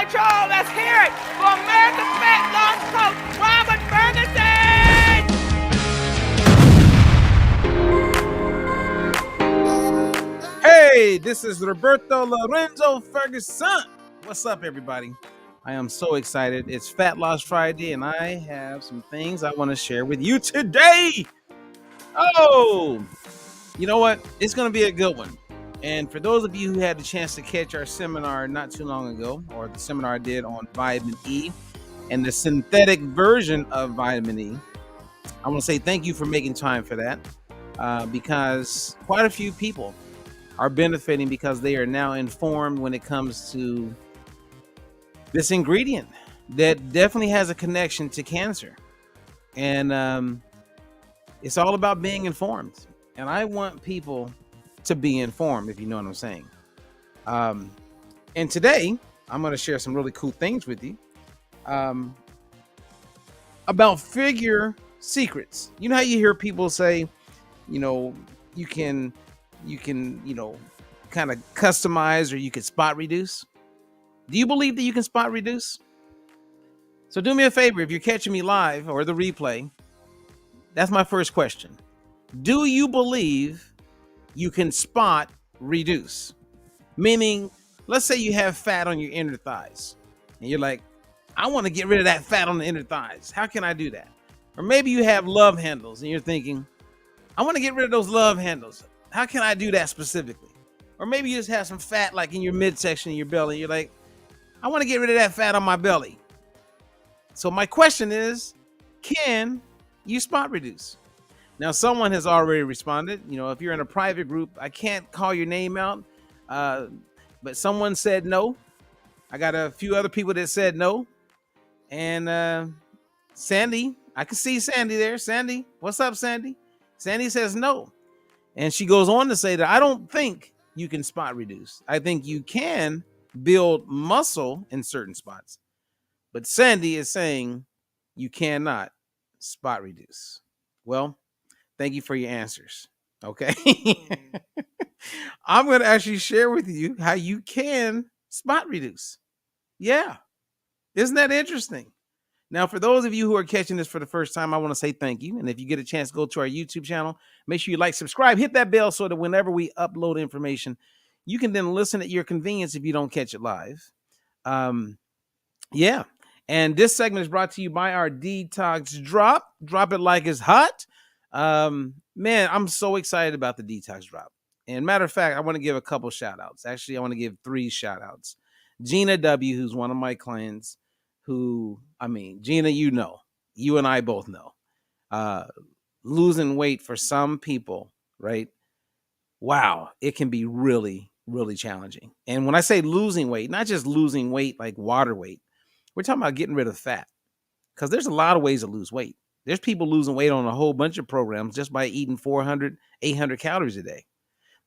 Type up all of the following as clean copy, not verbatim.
right, y'all, let's hear it for America's Fat Loss Coach, Robert Ferguson! Hey, this is Roberto Lorenzo Ferguson. What's up, everybody? I am so excited. It's Fat Loss Friday, and I have some things I want to share with you today. Oh, you know what? It's going to be a good one. And for those of you who had the chance to catch our seminar not too long ago, or the seminar I did on vitamin E and the synthetic version of vitamin E, I want to say thank you for making time for that because quite a few people are benefiting because they are now informed when it comes to this ingredient that definitely has a connection to cancer. And it's all about being informed. And I want people to be informed, if you know what I'm saying. And today, I'm going to share some really cool things with you about figure secrets. You know how you hear people say, you can kind of customize or you can spot reduce. Do you believe that you can spot reduce? So do me a favor, if you're catching me live or the replay, that's my first question. Do you believe you can spot reduce? Meaning, let's say you have fat on your inner thighs and you're like, I want to get rid of that fat on the inner thighs. How can I do that? Or maybe you have love handles and you're thinking, I want to get rid of those love handles. How can I do that specifically? Or maybe you just have some fat like in your midsection of your belly. You're like, I want to get rid of that fat on my belly. So my question is, can you spot reduce? Now, someone has already responded. If you're in a private group, I can't call your name out, but someone said no. I got a few other people that said no. And Sandy, I can see Sandy there. Sandy, what's up, Sandy? Sandy says no. And she goes on to say that I don't think you can spot reduce. I think you can build muscle in certain spots. But Sandy is saying you cannot spot reduce. Well, thank you for your answers. Okay. I'm going to actually share with you how you can spot reduce. Yeah. Isn't that interesting? Now, for those of you who are catching this for the first time, I want to say thank you. And if you get a chance to go to our YouTube channel, make sure you like, subscribe, hit that bell so that whenever we upload information, you can then listen at your convenience if you don't catch it live. Yeah. And this segment is brought to you by our DETOX Drop. Drop it like it's hot. Man, I'm so excited about the DETOX Drop. And matter of fact, I want to give a couple shout outs. Actually, I want to give 3 shout outs. Gina W, who's one of my clients, Gina, you and I both know, losing weight for some people, right? Wow, it can be really, really challenging. And when I say losing weight, not just losing weight like water weight, we're talking about getting rid of fat, because there's a lot of ways to lose weight. There's people losing weight on a whole bunch of programs just by eating 400, 800 calories a day.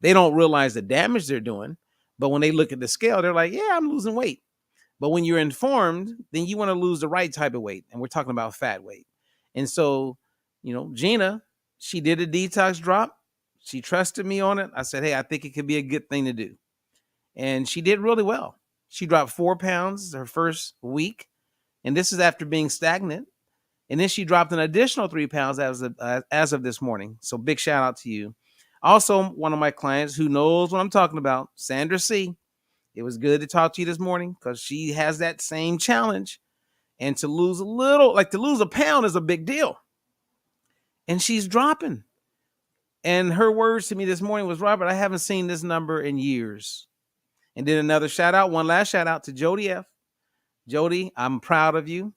They don't realize the damage they're doing, but when they look at the scale, they're like, yeah, I'm losing weight. But when you're informed, then you want to lose the right type of weight. And we're talking about fat weight. And so, Gina, she did a DETOX Drop. She trusted me on it. I said, hey, I think it could be a good thing to do. And she did really well. She dropped 4 pounds her first week. And this is after being stagnant. And then she dropped an additional 3 pounds as of this morning. So big shout out to you. Also, one of my clients who knows what I'm talking about, Sandra C. It was good to talk to you this morning because she has that same challenge. And to lose a pound is a big deal. And she's dropping. And her words to me this morning was, Robert, I haven't seen this number in years. And then one last shout out to Jodi F. Jodi, I'm proud of you.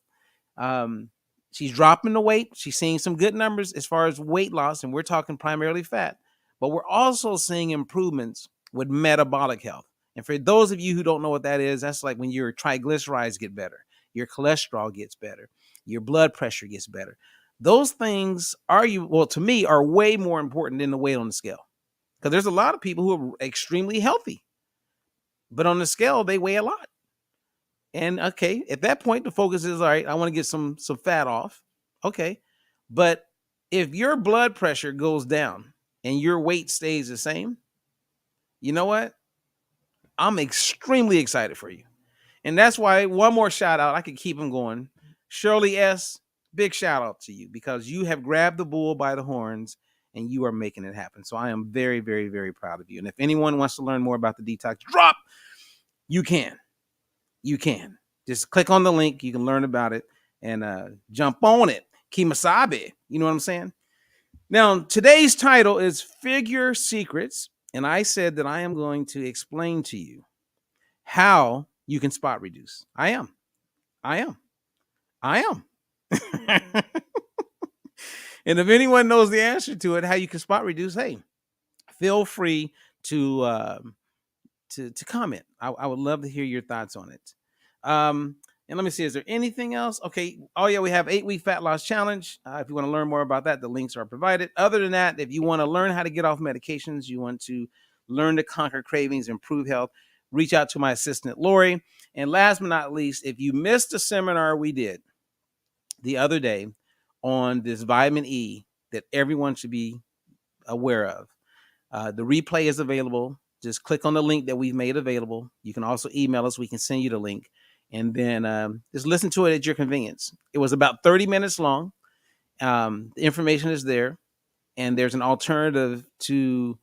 She's dropping the weight. She's seeing some good numbers as far as weight loss. And we're talking primarily fat. But we're also seeing improvements with metabolic health. And for those of you who don't know what that is, that's like when your triglycerides get better, your cholesterol gets better, your blood pressure gets better. Those things to me are way more important than the weight on the scale. Because there's a lot of people who are extremely healthy, but on the scale, they weigh a lot. And okay, at that point, the focus is, all right, I want to get some fat off. Okay. But if your blood pressure goes down and your weight stays the same, you know what? I'm extremely excited for you. And that's why one more shout out, I could keep them going. Shirley S., big shout out to you because you have grabbed the bull by the horns and you are making it happen. So I am very, very, very proud of you. And if anyone wants to learn more about the detox drop, you can. You can. Just click on the link. You can learn about it and jump on it. Kimasabi. You know what I'm saying? Now, today's title is Figure Secrets. And I said that I am going to explain to you how you can spot reduce. I am. And if anyone knows the answer to it, how you can spot reduce, hey, feel free to comment. I would love to hear your thoughts on it. And let me see, is there anything else? Okay. Oh yeah, we have 8-week fat loss challenge. If you want to learn more about that, the links are provided. Other than that, if you want to learn how to get off medications, you want to learn to conquer cravings, improve health, reach out to my assistant, Lori. And last but not least, if you missed a seminar we did the other day on this vitamin E that everyone should be aware of, the replay is available. Just click on the link that we've made available. You can also email us. We can send you the link. And then just listen to it at your convenience. It was about 30 minutes long. The information is there. And there's an alternative to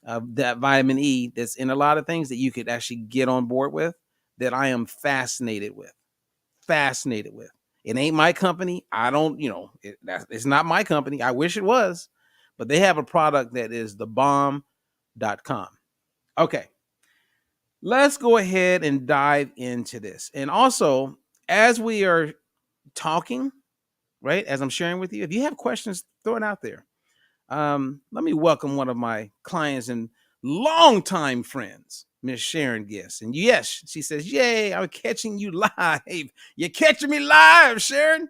that vitamin E that's in a lot of things that you could actually get on board with that I am fascinated with. It ain't my company. I don't, it's not my company. I wish it was. But they have a product that is thebomb.com. Okay. Let's go ahead and dive into this. And also, as we are talking, right, as I'm sharing with you, if you have questions, throw it out there. Let me welcome one of my clients and longtime friends, Miss Sharon Guess. And yes, she says, yay, I'm catching you live. You're catching me live, Sharon.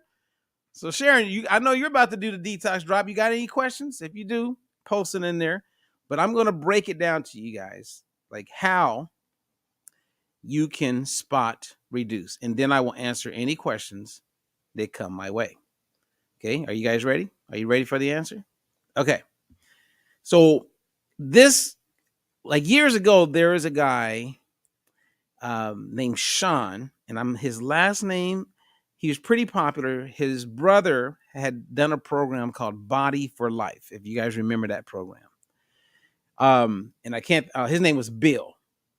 So Sharon, I know you're about to do the detox drop. You got any questions? If you do, post it in there. But I'm going to break it down to you guys, like how you can spot reduce. And then I will answer any questions that come my way. Okay. Are you guys ready? Are you ready for the answer? Okay. So this, like years ago, there is a guy named Sean, and his last name, he was pretty popular. His brother had done a program called Body for Life, if you guys remember that program. And I can't, his name was Bill.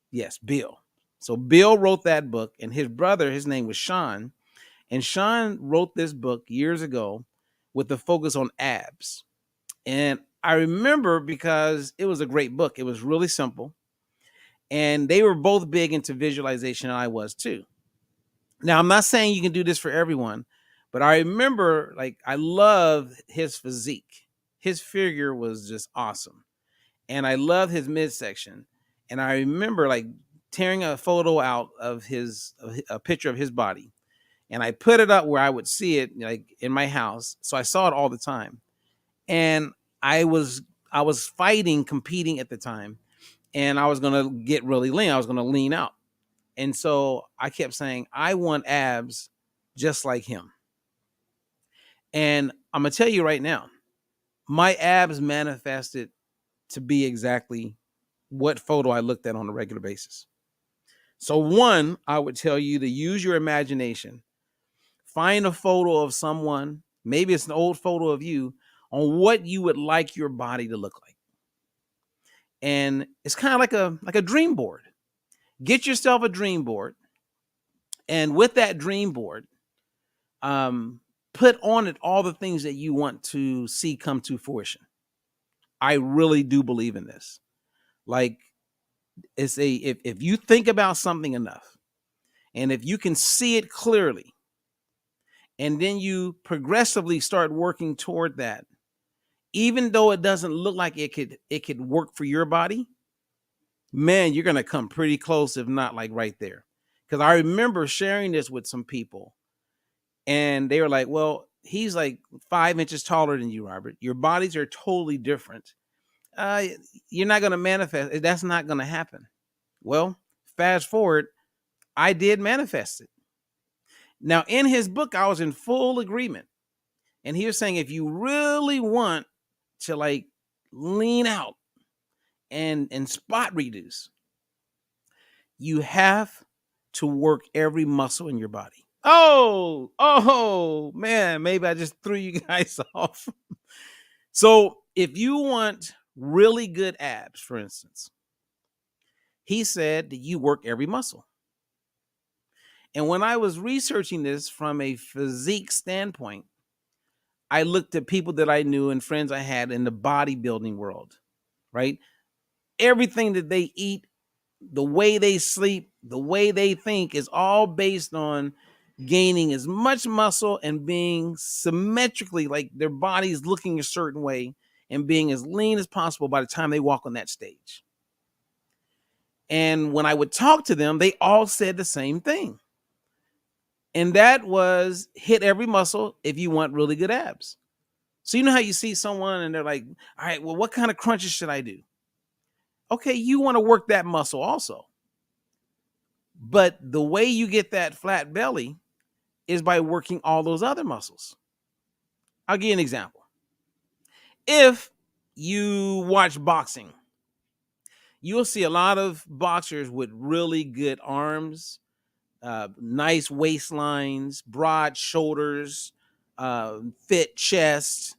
Yes, Bill. So Bill wrote that book, and his brother, his name was Sean. And Sean wrote this book years ago with the focus on abs. And I remember because it was a great book. It was really simple. And they were both big into visualization, and I was too. Now, I'm not saying you can do this for everyone, but I remember, like, I loved his physique. His figure was just awesome. And I loved his midsection. And I remember, like, tearing a photo out of a picture of his body. And I put it up where I would see it, like, in my house. So I saw it all the time. And I was competing at the time. And I was going to get really lean. I was going to lean out. And so I kept saying, I want abs just like him. And I'm going to tell you right now, my abs manifested to be exactly what photo I looked at on a regular basis. So one, I would tell you to use your imagination. Find a photo of someone, maybe it's an old photo of you, on what you would like your body to look like. And it's kind of like a dream board. Get yourself a dream board. And with that dream board, put on it all the things that you want to see come to fruition. I really do believe in this. Like, if you think about something enough, and if you can see it clearly, and then you progressively start working toward that, even though it doesn't look like it could work for your body, man, you're going to come pretty close, if not like right there. Because I remember sharing this with some people, and they were like, well, he's like 5 inches taller than you, Robert. Your bodies are totally different. You're not going to manifest. That's not going to happen. Well, fast forward, I did manifest it. Now, in his book, I was in full agreement. And he was saying, if you really want to, like, lean out and spot reduce, you have to work every muscle in your body. Oh, man, maybe I just threw you guys off. So if you want really good abs, for instance, he said that you work every muscle. And when I was researching this from a physique standpoint, I looked at people that I knew and friends I had in the bodybuilding world, right? Everything that they eat, the way they sleep, the way they think is all based on gaining as much muscle and being symmetrically, like their body's looking a certain way and being as lean as possible by the time they walk on that stage. And when I would talk to them, they all said the same thing. And that was hit every muscle if you want really good abs. So you know how you see someone and they're like, all right, well, what kind of crunches should I do? Okay, you want to work that muscle also. But the way you get that flat belly is by working all those other muscles. I'll give you an example. If you watch boxing, you'll see a lot of boxers with really good arms, nice waistlines, broad shoulders, fit chest.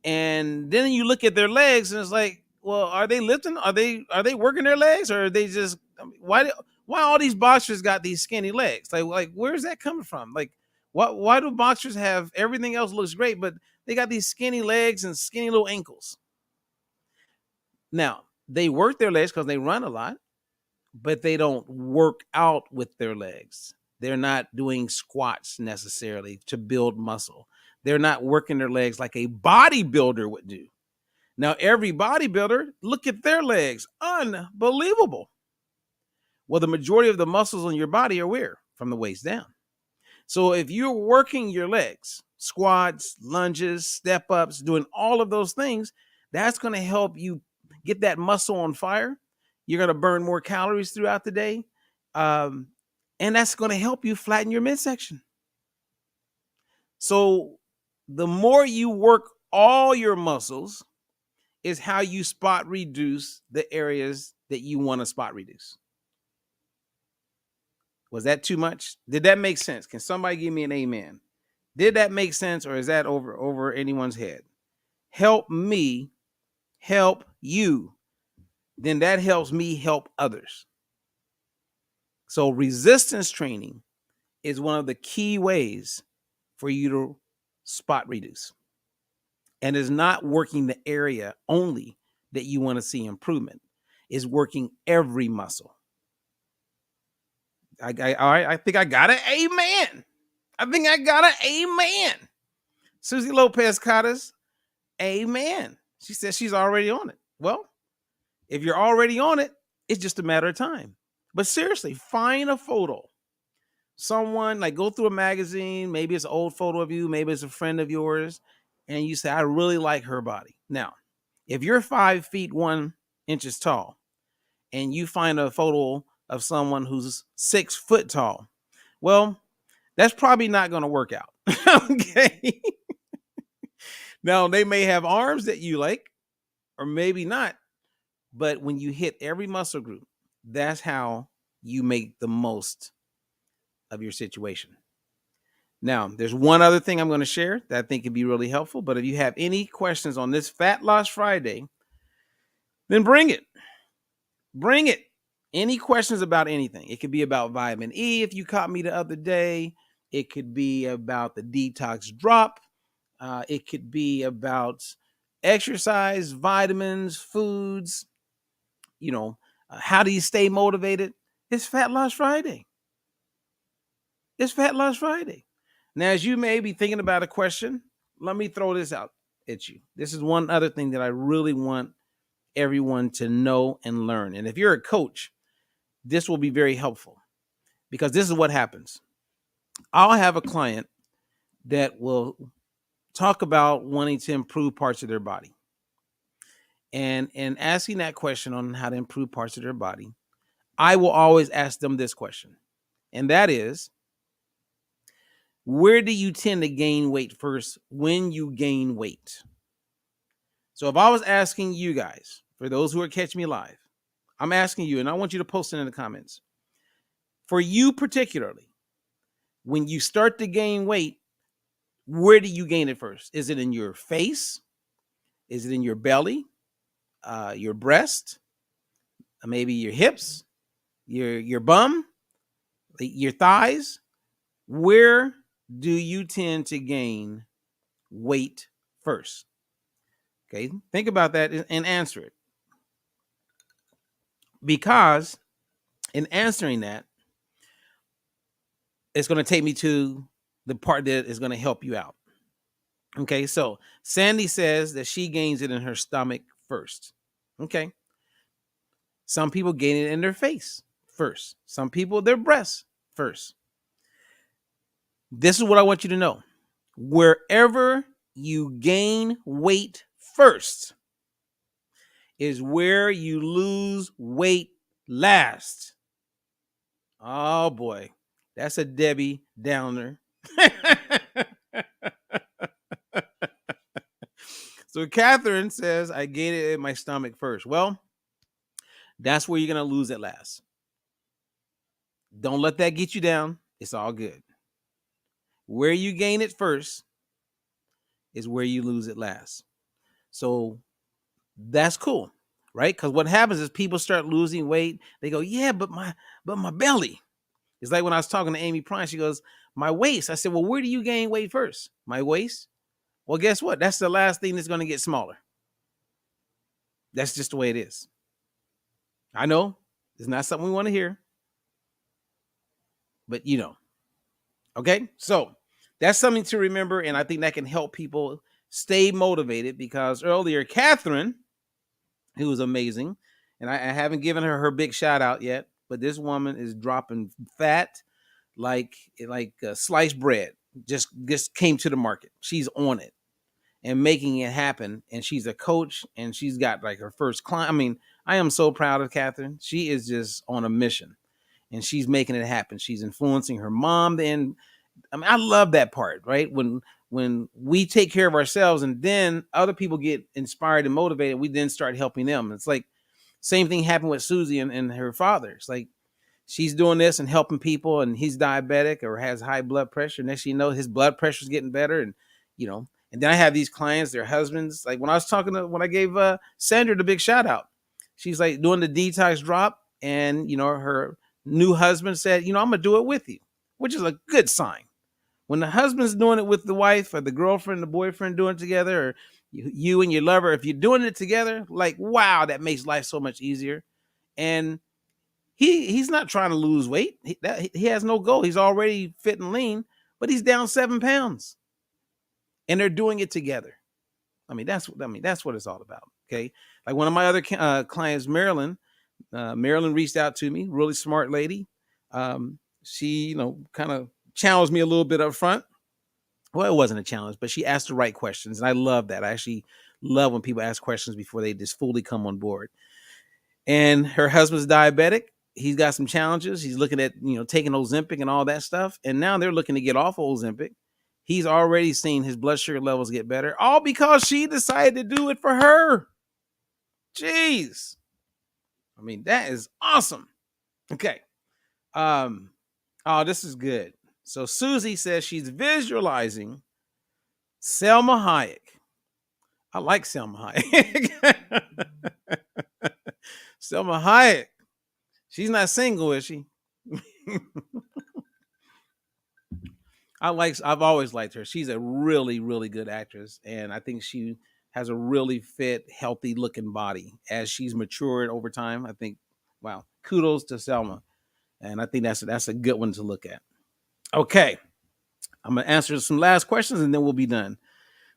And then you look at their legs and it's like, well, are they lifting? Are they working their legs, or are they just, I mean, why all these boxers got these skinny legs? Like where's that coming from? Like why do boxers have everything else looks great, but they got these skinny legs and skinny little ankles? Now, they work their legs because they run a lot, but they don't work out with their legs. They're not doing squats necessarily to build muscle. They're not working their legs like a bodybuilder would do. Now, every bodybuilder, look at their legs. Unbelievable. Well, the majority of the muscles on your body are where? From the waist down. So if you're working your legs, squats, lunges, step ups, doing all of those things, that's going to help you get that muscle on fire. You're going to burn more calories throughout the day. And that's going to help you flatten your midsection. So the more you work all your muscles is how you spot reduce the areas that you want to spot reduce. Was that too much? Did that make sense? Can somebody give me an amen? Did that make sense, or is that over anyone's head? Help me help you. Then that helps me help others. So resistance training is one of the key ways for you to spot reduce. And is not working the area only that you want to see improvement. Is working every muscle. All right, I think I got an amen. I think I got an amen. Susie Lopez Cottas, amen. She says she's already on it. Well, if you're already on it, it's just a matter of time. But seriously, find a photo. Someone, like, go through a magazine. Maybe it's an old photo of you. Maybe it's a friend of yours. And you say, I really like her body. Now, if you're 5 feet 1 inches tall and you find a photo of someone who's 6 foot tall, well, that's probably not going to work out. Okay. Now, they may have arms that you like, or maybe not. But when you hit every muscle group, that's how you make the most of your situation. Now, there's one other thing I'm going to share that I think could be really helpful. But if you have any questions on this Fat Loss Friday, then bring it. Bring it. Any questions about anything. It could be about vitamin E if you caught me the other day. It could be about the DETOX DROP. It could be about exercise, vitamins, foods. How do you stay motivated? It's Fat Loss Friday. It's Fat Loss Friday. Now, as you may be thinking about a question, let me throw this out at you. This is one other thing that I really want everyone to know and learn. And if you're a coach, this will be very helpful, because this is what happens. I'll have a client that will talk about wanting to improve parts of their body. And asking that question on how to improve parts of their body, I will always ask them this question. And that is, where do you tend to gain weight first when you gain weight? So if I was asking you guys, for those who are catching me live, I'm asking you, and I want you to post it in the comments. For you particularly, when you start to gain weight, where do you gain it first? Is it in your face? Is it in your belly? Your breast? Maybe your hips? Your bum? Your thighs? Where do you tend to gain weight first? Okay, think about that and answer it. Because in answering that, it's going to take me to the part that is going to help you out. Okay, so Sandy says that she gains it in her stomach first. Okay. Some people gain it in their face first. Some people, their breasts first. This is what I want you to know. Wherever you gain weight first is where you lose weight last. Oh boy, that's a Debbie Downer. So Catherine says, I gained it in my stomach first. Well, that's where you're going to lose it last. Don't let that get you down. It's all good. Where you gain it first is where you lose it last. So that's cool, right? Because what happens is people start losing weight. They go, yeah, but my belly. It's like when I was talking to Amy Prime, she goes, my waist. I said, well, where do you gain weight first? My waist? Well, guess what? That's the last thing that's going to get smaller. That's just the way it is. I know it's not something we want to hear, but you know. Okay, so that's something to remember, and I think that can help people stay motivated because earlier, Catherine, who was amazing, and I haven't given her big shout out yet, but this woman is dropping fat like sliced bread. Just came to the market. She's on it and making it happen, and she's a coach, and she's got like her first client. I mean, I am so proud of Catherine. She is just on a mission, and she's making it happen. She's influencing her mom. And I mean, I love that part, right? When we take care of ourselves and then other people get inspired and motivated, we then start helping them. It's like same thing happened with Susie and her father. It's like she's doing this and helping people, and he's diabetic or has high blood pressure. Next thing you know, his blood pressure is getting better. And, you know, and then I have these clients, their husbands. Like when I gave Sandra the big shout out, she's like doing the detox drop. And, you know, her new husband said, you know, I'm going to do it with you, which is a good sign. When the husband's doing it with the wife or the girlfriend, the boyfriend doing it together, or you and your lover, if you're doing it together, like, wow, that makes life so much easier. And he's not trying to lose weight. He has no goal. He's already fit and lean, but he's down 7 pounds. And they're doing it together. That's what it's all about. Okay. Like one of my other clients, Marilyn reached out to me, really smart lady. She, you know, kind of challenged me a little bit up front. Well, it wasn't a challenge, but she asked the right questions. And I love that. I actually love when people ask questions before they just fully come on board. And her husband's diabetic. He's got some challenges. He's looking at, you know, taking Ozempic and all that stuff. And now they're looking to get off of Ozempic. He's already seen his blood sugar levels get better, all because she decided to do it for her. Jeez. I mean, that is awesome. Okay. Oh, this is good. So Susie says she's visualizing Selma Hayek. I like Selma Hayek. Selma Hayek. She's not single, is she? I've always liked her. She's a really, really good actress. And I think she has a really fit, healthy looking body as she's matured over time. I think, wow, kudos to Selma. And I think that's a good one to look at. Okay. I'm going to answer some last questions and then we'll be done.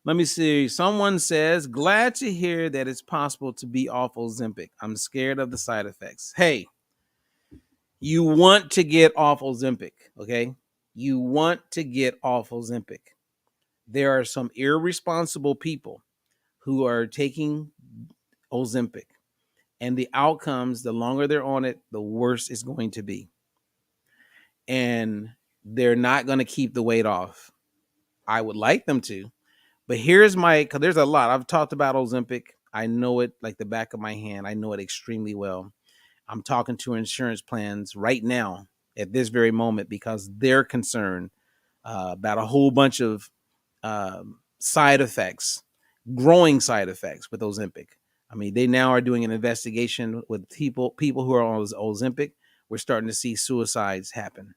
Let me see. Someone says, glad to hear that it's possible to be off Ozempic. I'm scared of the side effects. Hey, you want to get off Ozempic, okay? You want to get off Ozempic. There are some irresponsible people who are taking Ozempic, and the outcomes, the longer they're on it, the worse it's going to be. And they're not going to keep the weight off. I would like them to, but because there's a lot. I've talked about Ozempic. I know it like the back of my hand. I know it extremely well. I'm talking to insurance plans right now, at this very moment because they're concerned about a whole bunch of side effects, growing side effects with Ozempic. I mean, they now are doing an investigation with people who are on Ozempic. We're starting to see suicides happen.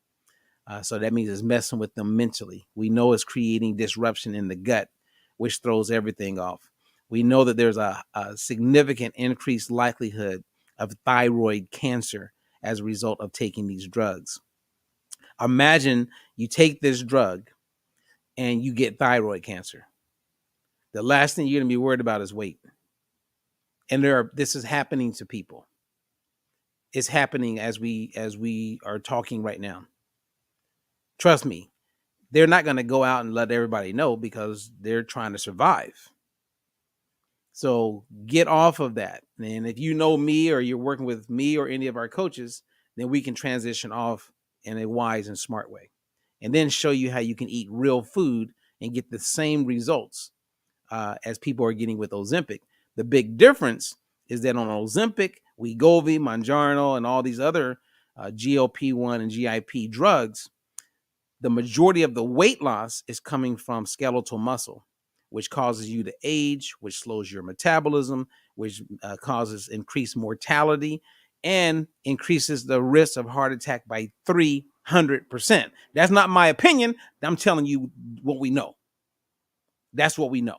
So that means it's messing with them mentally. We know it's creating disruption in the gut, which throws everything off. We know that there's a significant increased likelihood of thyroid cancer as a result of taking these drugs. Imagine you take this drug and you get thyroid cancer. The last thing you're going to be worried about is weight. And this is happening to people. It's happening as we are talking right now. Trust me, they're not going to go out and let everybody know because they're trying to survive. So get off of that. And if you know me or you're working with me or any of our coaches, then we can transition off in a wise and smart way. And then show you how you can eat real food and get the same results as people are getting with Ozempic. The big difference is that on Ozempic, Wegovy, Mounjaro, and all these other GLP-1 and GIP drugs, the majority of the weight loss is coming from skeletal muscle, which causes you to age, which slows your metabolism, which causes increased mortality and increases the risk of heart attack by 300%. That's not my opinion. I'm telling you what we know. That's what we know.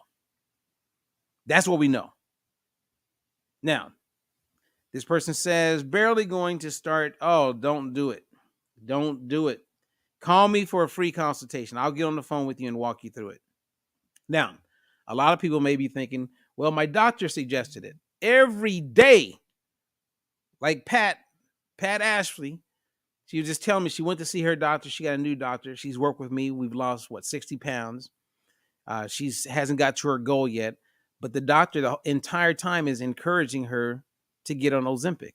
That's what we know. Now, this person says, barely going to start. Oh, don't do it. Don't do it. Call me for a free consultation. I'll get on the phone with you and walk you through it. Now, a lot of people may be thinking, well, my doctor suggested it. Every day, like Pat Ashley, she was just telling me she went to see her doctor. She got a new doctor. She's worked with me. We've lost, 60 pounds. She hasn't got to her goal yet. But the doctor the entire time is encouraging her to get on Ozempic.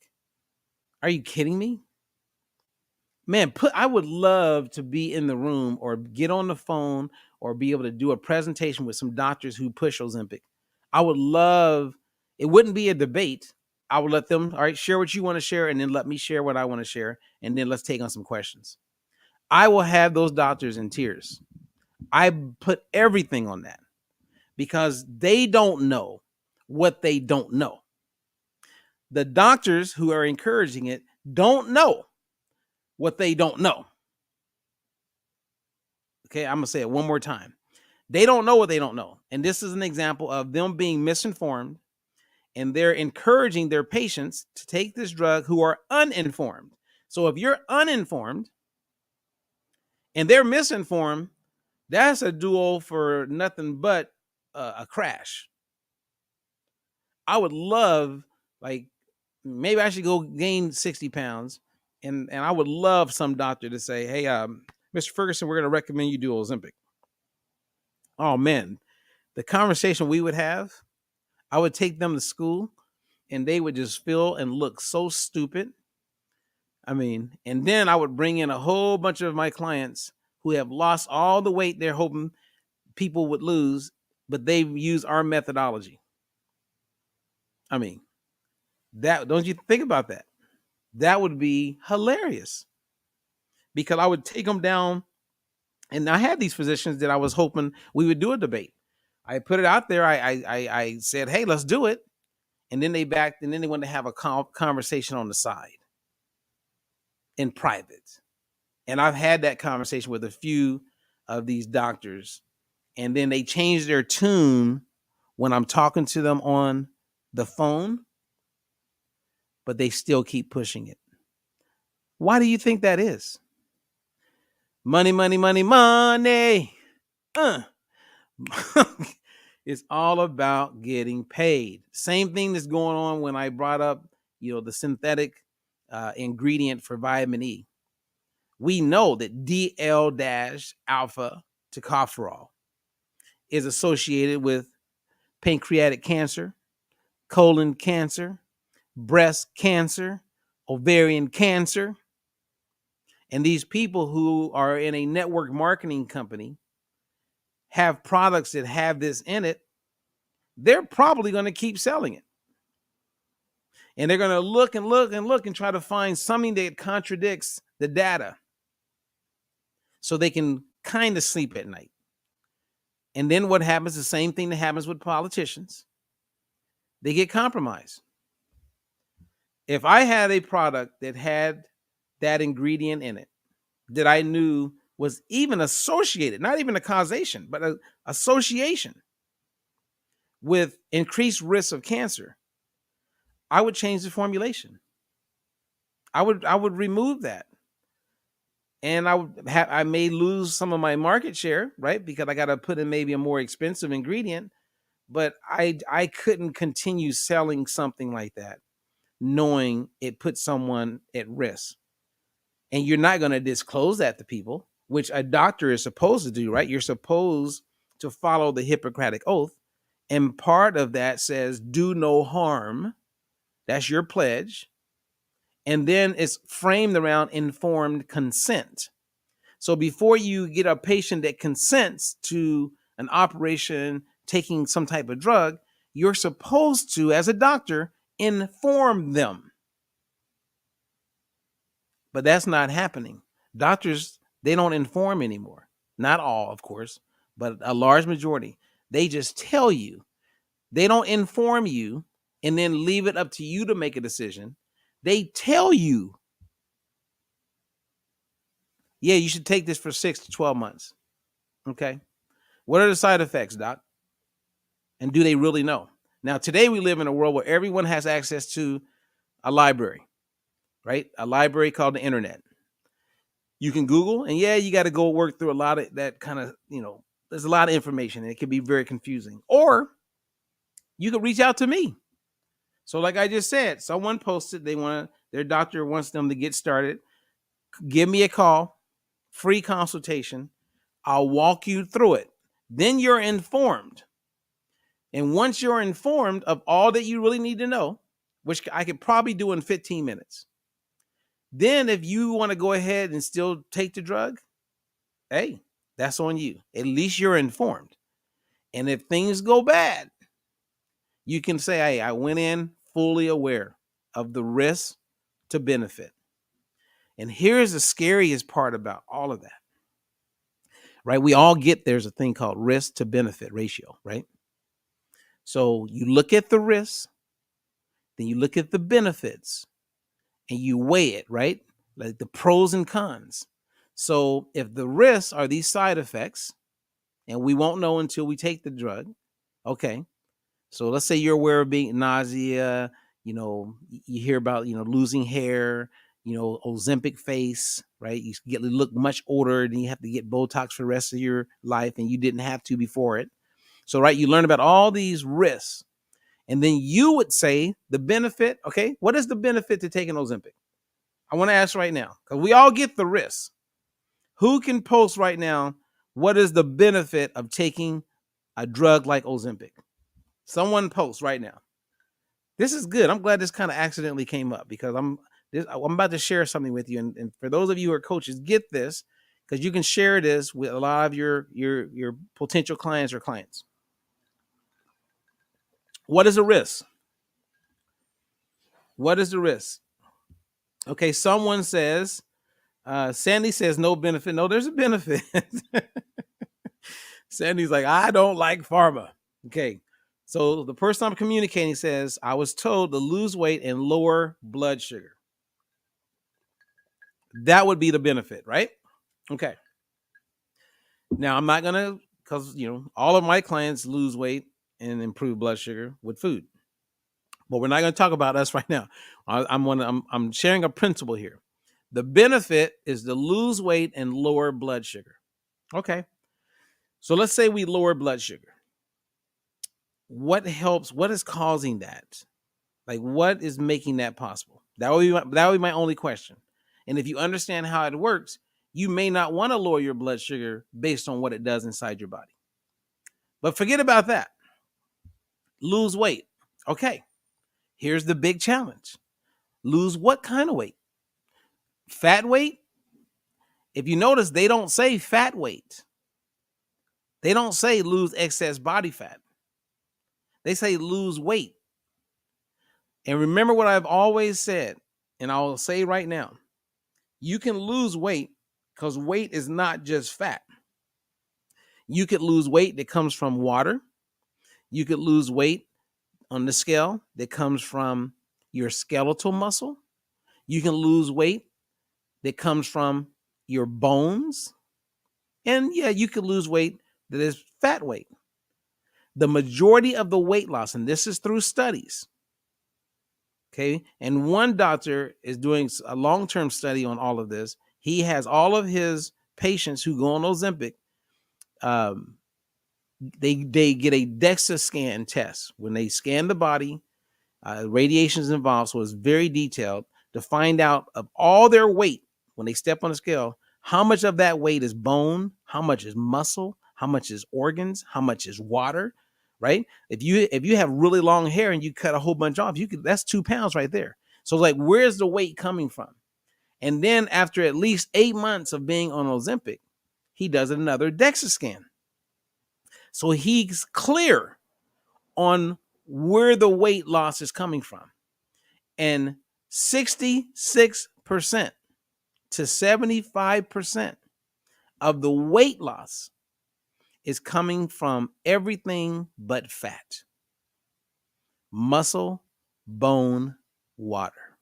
Are you kidding me? Man, I would love to be in the room or get on the phone or be able to do a presentation with some doctors who push Ozempic. I would love, it wouldn't be a debate. I would let them, all right, share what you want to share and then let me share what I want to share. And then let's take on some questions. I will have those doctors in tears. I put everything on that because they don't know what they don't know. The doctors who are encouraging it don't know what they don't know. Okay, I'm going to say it one more time. They don't know what they don't know. And this is an example of them being misinformed, and they're encouraging their patients to take this drug who are uninformed. So if you're uninformed and they're misinformed, that's a duo for nothing but a crash. I would love, maybe I should go gain 60 pounds. And I would love some doctor to say, hey, Mr. Ferguson, we're going to recommend you do Ozempic. Oh, man, the conversation we would have, I would take them to school and they would just feel and look so stupid. I mean, and then I would bring in a whole bunch of my clients who have lost all the weight they're hoping people would lose, but they use our methodology. I mean, don't you think about that? That would be hilarious because I would take them down. And I had these physicians that I was hoping we would do a debate. I put it out there. I said, hey, let's do it. And then they backed, and then they wanted to have a conversation on the side in private. And I've had that conversation with a few of these doctors. And then they changed their tune when I'm talking to them on the phone, but they still keep pushing it. Why do you think that is? Money, money, money, money. It's all about getting paid. Same thing that's going on when I brought up, the synthetic ingredient for vitamin E. We know that DL-alpha tocopherol is associated with pancreatic cancer, colon cancer, breast cancer, ovarian cancer. And these people who are in a network marketing company have products that have this in it, they're probably going to keep selling it. And they're going to look and look and look and try to find something that contradicts the data so they can kind of sleep at night. And then what happens, the same thing that happens with politicians, they get compromised. If I had a product that had that ingredient in it that I knew was even associated, not even a causation, but an association with increased risk of cancer, I would change the formulation. I would remove that. And I may lose some of my market share, right? Because I got to put in maybe a more expensive ingredient, but I couldn't continue selling something like that knowing it put someone at risk. And you're not going to disclose that to people, which a doctor is supposed to do, right? You're supposed to follow the Hippocratic Oath. And part of that says, do no harm. That's your pledge. And then it's framed around informed consent. So before you get a patient that consents to an operation, taking some type of drug, you're supposed to, as a doctor, inform them. But that's not happening. Doctors, they don't inform anymore. Not all, of course, but a large majority. They just tell you. They don't inform you and then leave it up to you to make a decision. They tell you, yeah, you should take this for 6 to 12 months. Okay. What are the side effects, doc? And do they really know? Now, today we live in a world where everyone has access to a library, right? A library called the internet. You can Google, and yeah, you got to go work through a lot of that kind of, there's a lot of information and it can be very confusing. Or you could reach out to me. So like I just said, someone posted their doctor wants them to get started. Give me a call, free consultation. I'll walk you through it. Then you're informed. And once you're informed of all that you really need to know, which I could probably do in 15 minutes, then if you want to go ahead and still take the drug, hey, that's on you. At least you're informed. And if things go bad, you can say, hey, I went in fully aware of the risk to benefit. And here's the scariest part about all of that, right? We all get there's a thing called risk to benefit ratio, right? So you look at the risks, then you look at the benefits, and you weigh it, right? Like the pros and cons. So if the risks are these side effects, and we won't know until we take the drug, okay. So let's say you're aware of being nausea, you hear about, losing hair, Ozempic face, right? You look much older and you have to get Botox for the rest of your life and you didn't have to before it. So, right, you learn about all these risks. And then you would say the benefit, okay, what is the benefit to taking Ozempic? I want to ask right now, because we all get the risks. Who can post right now, what is the benefit of taking a drug like Ozempic? Someone post right now. This is good. I'm glad this kind of accidentally came up because I'm about to share something with you. And for those of you who are coaches, get this because you can share this with a lot of your potential clients or clients. What is a risk? What is the risk? Okay, someone says, Sandy says no benefit. No, there's a benefit. Sandy's like, I don't like pharma. Okay, so the person I'm communicating says, I was told to lose weight and lower blood sugar. That would be the benefit, right? Okay. Now, I'm not going to, because, all of my clients lose weight and improve blood sugar with food. But we're not going to talk about us right now. I'm sharing a principle here. The benefit is to lose weight and lower blood sugar. Okay. So let's say we lower blood sugar. What helps? What is causing that? Like, what is making that possible? That would be my only question. And if you understand how it works, you may not want to lower your blood sugar based on what it does inside your body. But forget about that. Lose weight. Okay. Here's the big challenge. Lose what kind of weight? Fat weight? If you notice, they don't say fat weight. They don't say lose excess body fat. They say lose weight. And remember what I've always said, and I'll say right now. You can lose weight because weight is not just fat. You could lose weight that comes from water. You could lose weight on the scale that comes from your skeletal muscle. You can lose weight that comes from your bones. And yeah, you could lose weight that is fat weight. The majority of the weight loss, and this is through studies, okay? And one doctor is doing a long-term study on all of this. He has all of his patients who go on Ozempic, they get a DEXA scan test. When they scan the body, radiation is involved, so it's very detailed to find out of all their weight when they step on the scale, how much of that weight is bone, how much is muscle, how much is organs, how much is water, right? If you have really long hair and you cut a whole bunch off, that's 2 pounds right there. So like, where's the weight coming from? And then after at least 8 months of being on Ozempic, he does another DEXA scan. So he's clear on where the weight loss is coming from. And 66% to 75% of the weight loss is coming from everything but fat. Muscle, bone, water.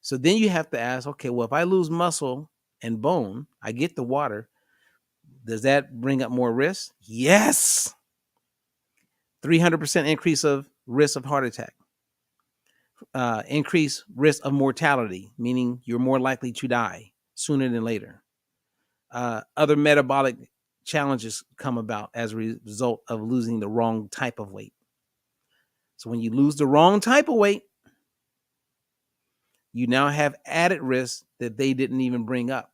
So then you have to ask, okay, well, if I lose muscle and bone, I get the water. Does that bring up more risk? Yes. 300% increase of risk of heart attack. Increased risk of mortality, meaning you're more likely to die sooner than later. Other metabolic challenges come about as a result of losing the wrong type of weight. So when you lose the wrong type of weight, you now have added risks that they didn't even bring up.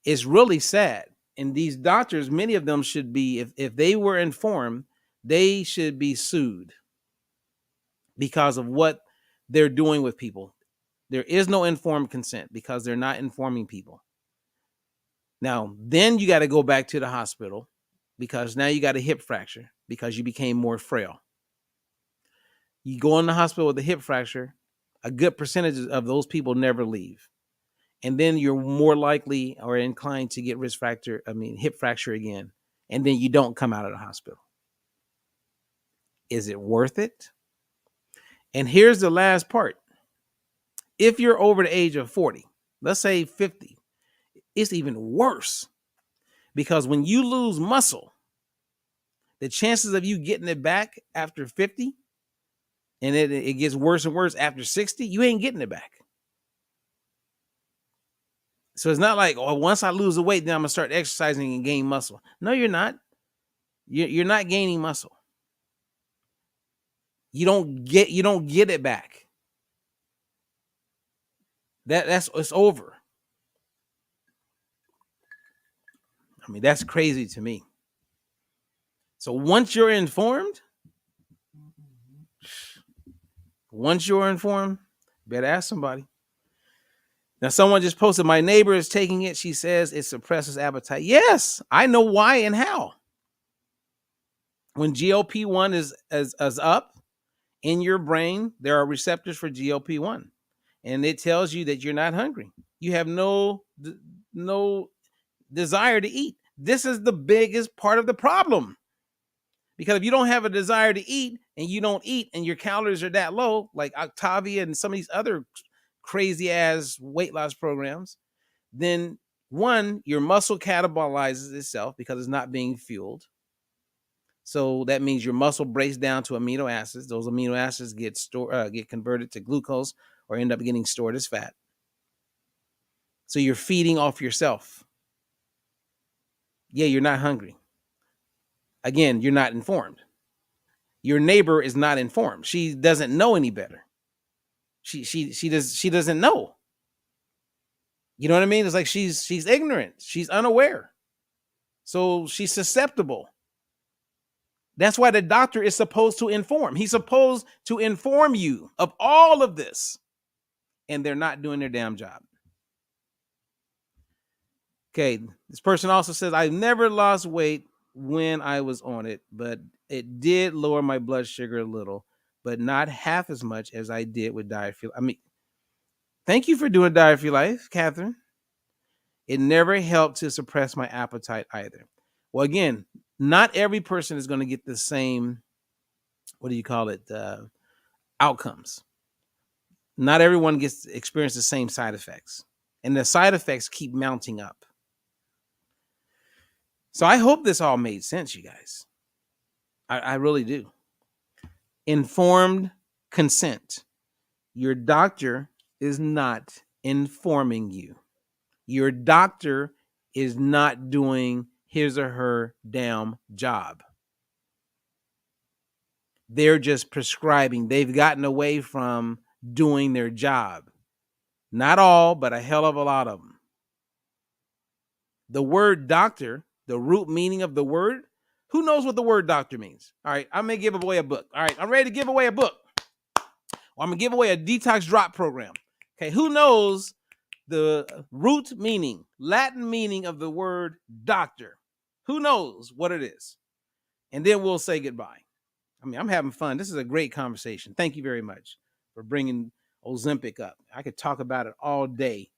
It's really sad. And these doctors, many of them should be, if they were informed, they should be sued because of what they're doing with people. There is no informed consent because they're not informing people. Now, then you got to go back to the hospital because now you got a hip fracture because you became more frail. You go in the hospital with a hip fracture, a good percentage of those people never leave. And then you're more likely or inclined to get hip fracture again. And then you don't come out of the hospital. Is it worth it? And here's the last part. If you're over the age of 40, let's say 50, it's even worse because when you lose muscle, the chances of you getting it back after 50, and it gets worse and worse after 60, you ain't getting it back. So it's not like, oh, once I lose the weight, then I'm gonna start exercising and gain muscle. No, you're not. You're not gaining muscle. You don't get it back. It's over. I mean, that's crazy to me. So once you're informed, better ask somebody. Now, someone just posted, my neighbor is taking it. She says it suppresses appetite. Yes, I know why and how. When GLP-1 is up in your brain, there are receptors for GLP-1. And it tells you that you're not hungry. You have no desire to eat. This is the biggest part of the problem. Because if you don't have a desire to eat and you don't eat and your calories are that low, like Octavia and some of these other crazy ass weight loss programs, then one, your muscle catabolizes itself because it's not being fueled. So that means your muscle breaks down to amino acids. Those amino acids get converted to glucose or end up getting stored as fat. So you're feeding off yourself. Yeah, you're not hungry. Again, you're not informed. Your neighbor is not informed. She doesn't know any better. She doesn't know. You know what I mean? It's like she's ignorant. She's unaware. So she's susceptible. That's why the doctor is supposed to inform. He's supposed to inform you of all of this. And they're not doing their damn job. Okay, this person also says, I've never lost weight when I was on it, but it did lower my blood sugar a little, but not half as much as I did with diet. I mean, Thank you for doing Diet for Your Life, Catherine. It never helped to suppress my appetite either. Well, again, not every person is going to get the same, what do you call it, outcomes. Not everyone gets to experience the same side effects. And the side effects keep mounting up. So I hope this all made sense, you guys. I really do. Informed consent. Your doctor is not informing you. Your doctor is not doing his or her damn job. They're just prescribing. They've gotten away from doing their job. Not all, but a hell of a lot of them. The word doctor, the root meaning of the word, who knows what the word doctor means? All right, I'm going to give away a book. All right, I'm ready to give away a book. Well, I'm going to give away a detox drop program. Okay, who knows the root meaning, Latin meaning of the word doctor? Who knows what it is? And then we'll say goodbye. I mean, I'm having fun. This is a great conversation. Thank you very much for bringing Ozempic up. I could talk about it all day.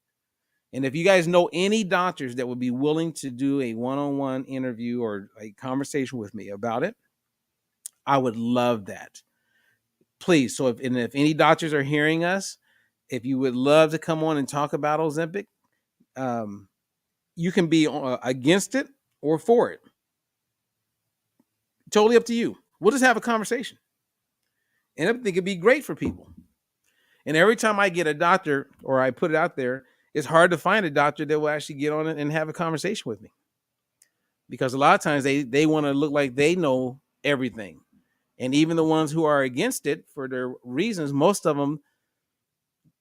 And if you guys know any doctors that would be willing to do a one-on-one interview or a conversation with me about it, I would love that. Please. So if any doctors are hearing us, if you would love to come on and talk about Ozempic, you can be against it or for it. Totally up to you. We'll just have a conversation. And I think it'd be great for people. And every time I get a doctor or I put it out there, it's hard to find a doctor that will actually get on it and have a conversation with me. Because a lot of times they want to look like they know everything. And even the ones who are against it for their reasons, most of them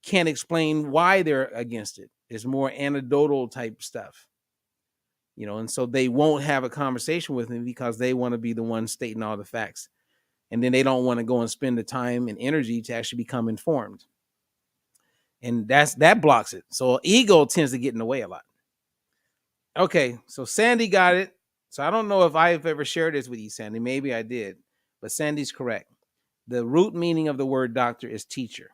can't explain why they're against it. It's more anecdotal type stuff. And so they won't have a conversation with me because they want to be the one stating all the facts. And then they don't want to go and spend the time and energy to actually become informed. And that blocks it. So ego tends to get in the way a lot. Okay, so Sandy got it. So I don't know if I've ever shared this with you, Sandy. Maybe I did. But Sandy's correct. The root meaning of the word doctor is teacher.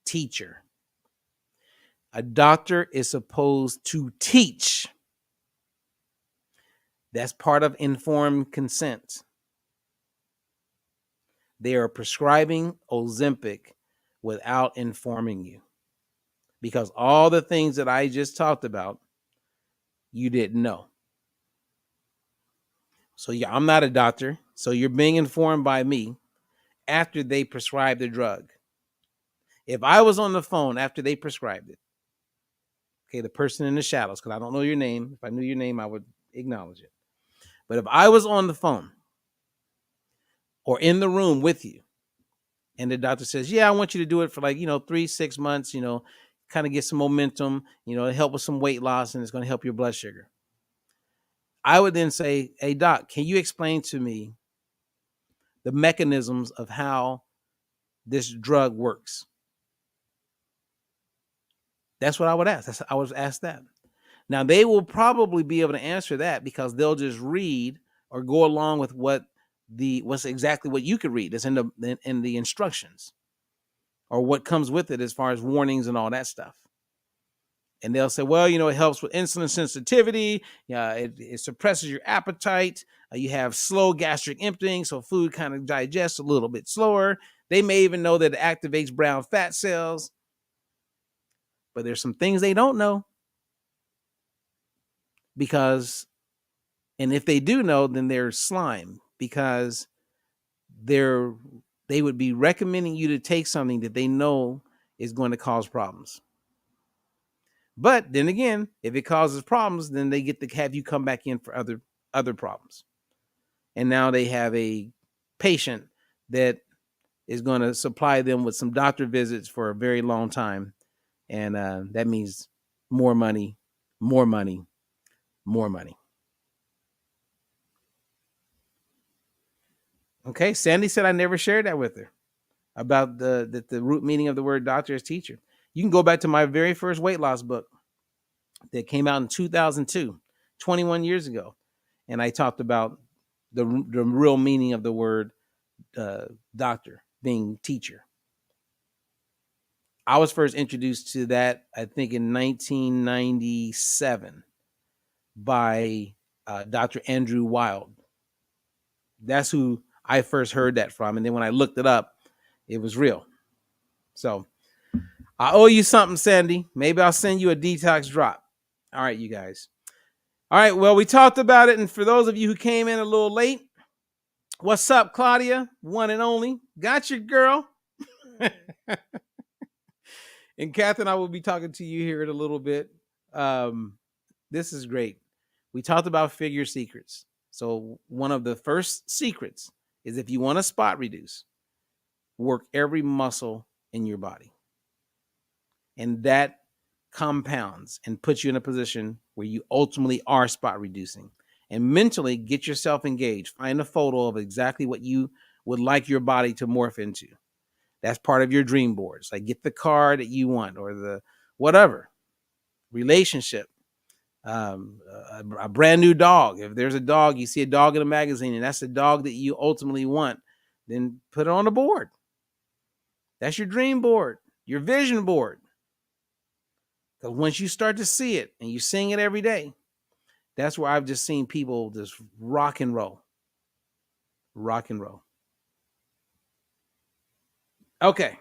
Teacher. A doctor is supposed to teach. That's part of informed consent. They are prescribing Ozempic without informing you. Because all the things that I just talked about, you didn't know. So yeah, I'm not a doctor. So you're being informed by me after they prescribe the drug. If I was on the phone after they prescribed it, okay, the person in the shadows, because I don't know your name. If I knew your name, I would acknowledge it. But if I was on the phone or in the room with you, and the doctor says, yeah, I want you to do it for 3-6 months, kind of get some momentum, help with some weight loss, and it's going to help your blood sugar. I would then say, hey, doc, can you explain to me the mechanisms of how this drug works? That's what I would ask. I was asked that. Now, they will probably be able to answer that because they'll just read or go along with what's exactly what you could read. It's in the instructions or what comes with it as far as warnings and all that stuff. And they'll say, well, it helps with insulin sensitivity. It suppresses your appetite. You have slow gastric emptying, so food kind of digests a little bit slower. They may even know that it activates brown fat cells. But there's some things they don't know. And if they do know, then they're slime because they would be recommending you to take something that they know is going to cause problems. But then again, if it causes problems, then they get to have you come back in for other problems. And now they have a patient that is going to supply them with some doctor visits for a very long time. And that means more money, more money, more money. Okay, Sandy said I never shared that with her about the root meaning of the word doctor is teacher. You can go back to my very first weight loss book that came out in 2002, 21 years ago. And I talked about the real meaning of the word doctor being teacher. I was first introduced to that, I think, in 1997 by Dr. Andrew Wild. That's who I first heard that from. And then when I looked it up, it was real. So I owe you something, Sandy. Maybe I'll send you a detox drop. All right, you guys. All right, well, we talked about it. And for those of you who came in a little late, what's up, Claudia? One and only. Got your girl. And Catherine, I will be talking to you here in a little bit. This is great. We talked about figure secrets. So one of the first secrets is if you want to spot reduce, work every muscle in your body. And that compounds and puts you in a position where you ultimately are spot reducing. And mentally get yourself engaged. Find a photo of exactly what you would like your body to morph into. That's part of your dream boards. Like get the car that you want or the whatever. Relationship. A brand new dog. If there's a dog, you see a dog in a magazine and that's the dog that you ultimately want, then put it on the board. That's your dream board, your vision board. Because once you start to see it and you're seeing it every day, that's where I've just seen people just rock and roll. Rock and roll. Okay.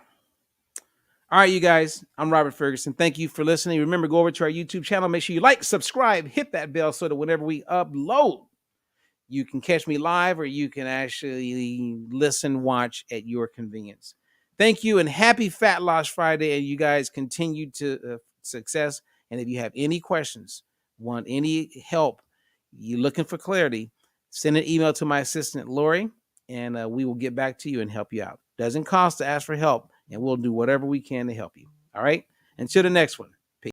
All right, you guys, I'm Robert Ferguson. Thank you for listening. Remember, go over to our YouTube channel. Make sure you like, subscribe, hit that bell so that whenever we upload, you can catch me live or you can actually listen, watch at your convenience. Thank you and happy Fat Loss Friday. And you guys continue to success. And if you have any questions, want any help, you're looking for clarity, send an email to my assistant, Lori, and we will get back to you and help you out. Doesn't cost to ask for help, and we'll do whatever we can to help you. All right? Until the next one.